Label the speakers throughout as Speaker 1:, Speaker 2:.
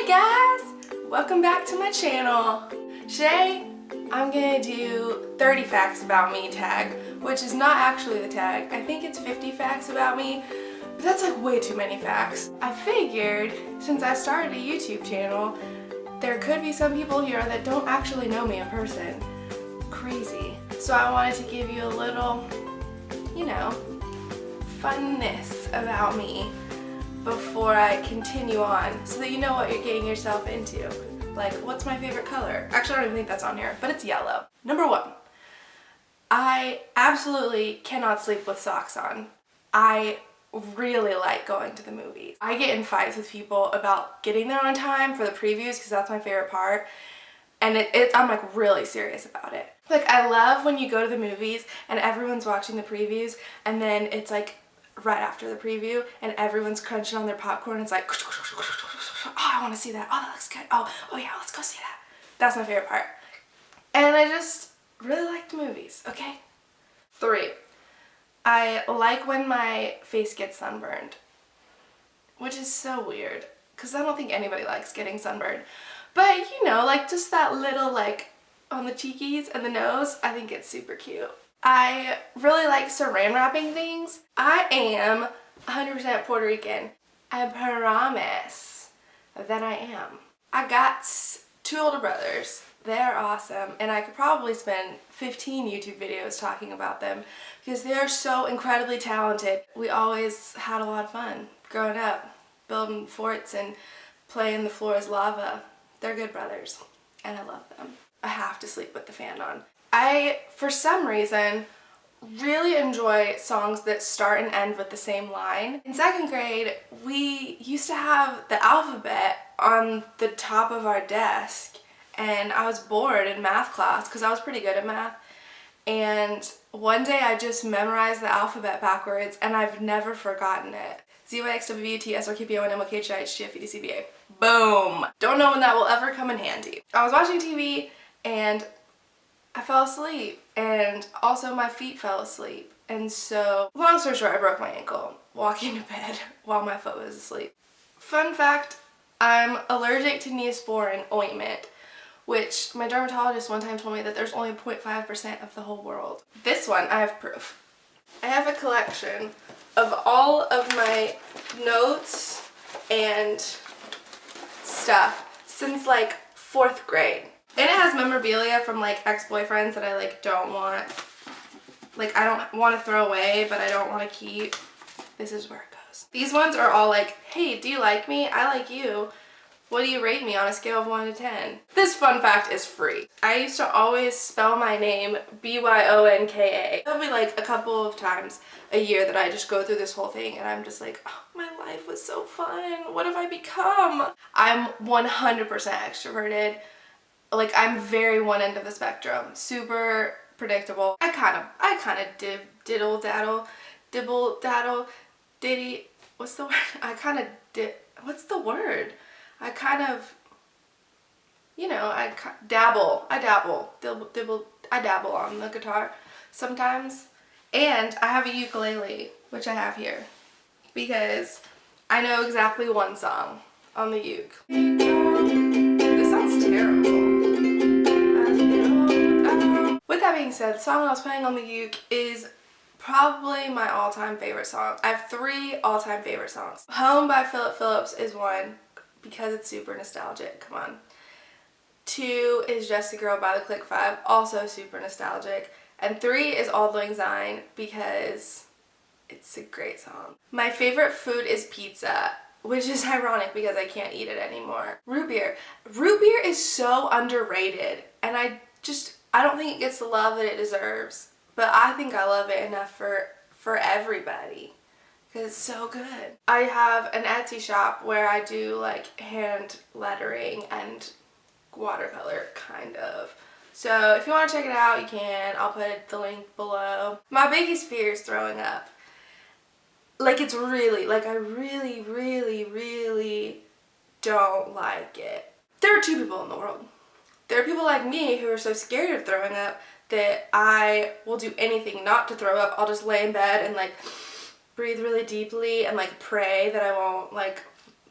Speaker 1: Hey guys! Welcome back to my channel. Today I'm gonna do 30 facts about me tag, which is not actually the tag. I think it's 50 facts about me, but that's like way too many facts. I figured since I started a YouTube channel, there could be some people here that don't actually know me in person. Crazy. So I wanted to give you a little, you know, funness about me before I continue on, so that you know what you're getting yourself into. Like, what's my favorite color? Actually, I don't even think that's on here, but it's yellow. Number one, I absolutely cannot sleep with socks on. I really like going to the movies. I get in fights with people about getting there on time for the previews because that's my favorite part. And I'm like really serious about it. Like, I love when you go to the movies and everyone's watching the previews and then it's like right after the preview and everyone's crunching on their popcorn. It's like, oh, I want to see that. Oh, that looks good. Oh yeah, let's go see that. That's my favorite part. And I just really like the movies, okay? 3, I like when my face gets sunburned, which is so weird because I don't think anybody likes getting sunburned. But you know, like just that little like on the cheekies and the nose, I think it's super cute. I really like saran wrapping things. I am 100% Puerto Rican. I promise that I am. I got 2 older brothers. They're awesome, and I could probably spend 15 YouTube videos talking about them because they're so incredibly talented. We always had a lot of fun growing up, building forts and playing the floor is lava. They're good brothers, and I love them. I have to sleep with the fan on. I, for some reason, really enjoy songs that start and end with the same line. In 2nd grade, we used to have the alphabet on the top of our desk, and I was bored in math class because I was pretty good at math. And one day I just memorized the alphabet backwards, and I've never forgotten it. ZYXWVTSRKPONMOKHIHGFEDCBA. Boom! Don't know when that will ever come in handy. I was watching TV and I fell asleep, and also my feet fell asleep. And so, long story short, I broke my ankle walking to bed while my foot was asleep. Fun fact, I'm allergic to Neosporin ointment, which my dermatologist one time told me that there's only 0.5% of the whole world. This one, I have proof. I have a collection of all of my notes and stuff since like 4th grade. And it has memorabilia from like ex-boyfriends that I like don't want. Like I don't want to throw away, but I don't want to keep. This is where it goes. These ones are all like, hey, do you like me? I like you. What do you rate me on a scale of 1 to 10? This fun fact is free. I used to always spell my name BYONKA. There'll be like a couple of times a year that I just go through this whole thing and I'm just like, oh, my life was so fun. What have I become? I'm 100% extroverted. Like, I'm very one end of the spectrum. Super predictable. I kind of dibble daddle, diddy, what's the word? What's the word? I kind of, you know, I dabble on the guitar sometimes. And I have a ukulele, which I have here, because I know exactly one song on the uke. This sounds terrible. With that being said, the song I was playing on the uke is probably my all-time favorite song. I have 3 all-time favorite songs. Home by Philip Phillips is one, because it's super nostalgic, come on. 2 is Just a Girl by the Click 5, also super nostalgic. And 3 is Auld Lang Syne, because it's a great song. My favorite food is pizza, which is ironic because I can't eat it anymore. Root beer. Root beer is so underrated, and I don't think it gets the love that it deserves, but I think I love it enough for everybody because it's so good. I have an Etsy shop where I do like hand lettering and watercolor, kind of. So if you want to check it out, you can. I'll put the link below. My biggest fear is throwing up. Like, it's really, like, I really, really, really don't like it. There are 2 people in the world. There are people like me who are so scared of throwing up that I will do anything not to throw up. I'll just lay in bed and like breathe really deeply and like pray that I won't like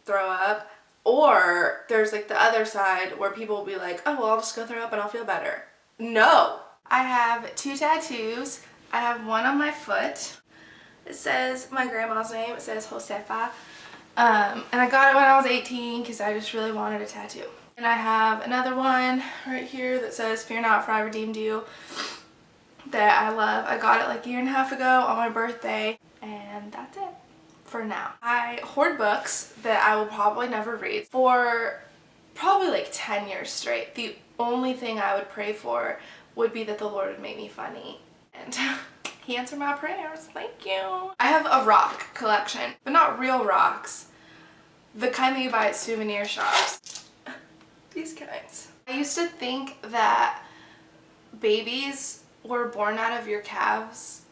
Speaker 1: throw up. Or there's like the other side where people will be like, oh, well, I'll just go throw up and I'll feel better. No. I have 2 tattoos. I have one on my foot. It says my grandma's name. It says Josefa. And I got it when I was 18 because I just really wanted a tattoo. And I have another one right here that says, fear not, for I redeemed you, that I love. I got it like a year and a half ago on my birthday, and that's it for now. I hoard books that I will probably never read for probably like 10 years straight. The only thing I would pray for would be that the Lord would make me funny, and He answered my prayers. Thank you. I have a rock collection, but not real rocks. The kind that you buy at souvenir shops. These kinds. I used to think that babies were born out of your calves.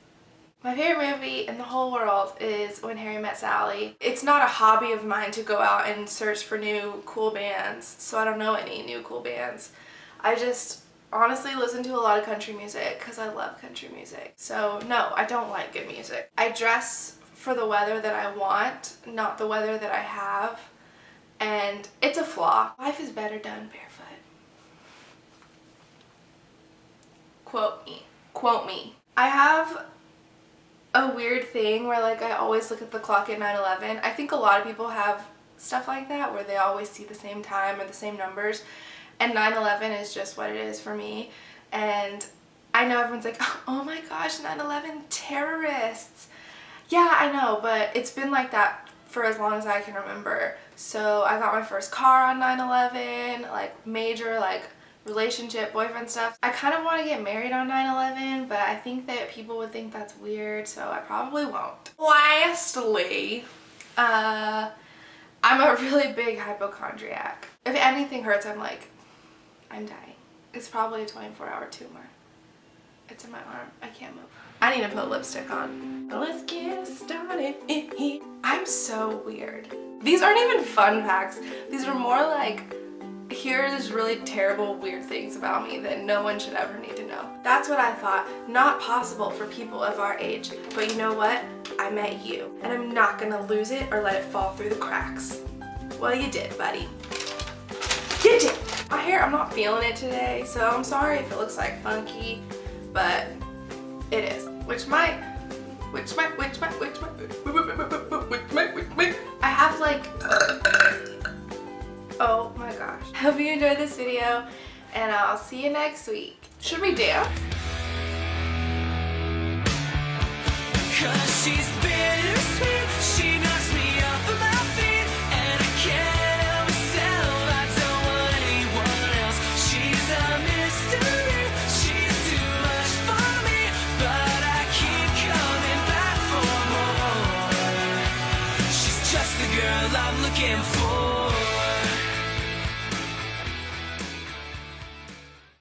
Speaker 1: My favorite movie in the whole world is When Harry Met Sally. It's not a hobby of mine to go out and search for new cool bands, so I don't know any new cool bands. I just honestly listen to a lot of country music because I love country music. So no, I don't like good music. I dress for the weather that I want, not the weather that I have. And it's a flaw. Life is better done barefoot. Quote me. Quote me. I have a weird thing where like I always look at the clock at 9/11. I think a lot of people have stuff like that where they always see the same time or the same numbers. And 9/11 is just what it is for me. And I know everyone's like, oh my gosh, 9/11 terrorists. Yeah, I know, but it's been like that for as long as I can remember. So I got my first car on 9/11, like major like relationship, boyfriend stuff. I kind of want to get married on 9/11, but I think that people would think that's weird, so I probably won't. Lastly, I'm a really big hypochondriac. If anything hurts, I'm like, I'm dying. It's probably a 24-hour tumor. It's in my arm. I can't move. I need to put lipstick on. Let's get started. I'm so weird. These aren't even fun facts. These are more like, here's really terrible, weird things about me that no one should ever need to know. That's what I thought. Not possible for people of our age. But you know what? I met you. And I'm not gonna lose it or let it fall through the cracks. Well, you did, buddy. You did. My hair, I'm not feeling it today, so I'm sorry if it looks like funky, but it is. I have like, oh my gosh. Hope you enjoyed this video, and I'll see you next week. Should we dance? 'Cause she's bittersweet, she knocks me off of my feet, and I can't help myself, I don't want anyone else. She's a mystery, she's too much for me, but I keep coming back for more. She's just the girl I'm looking for.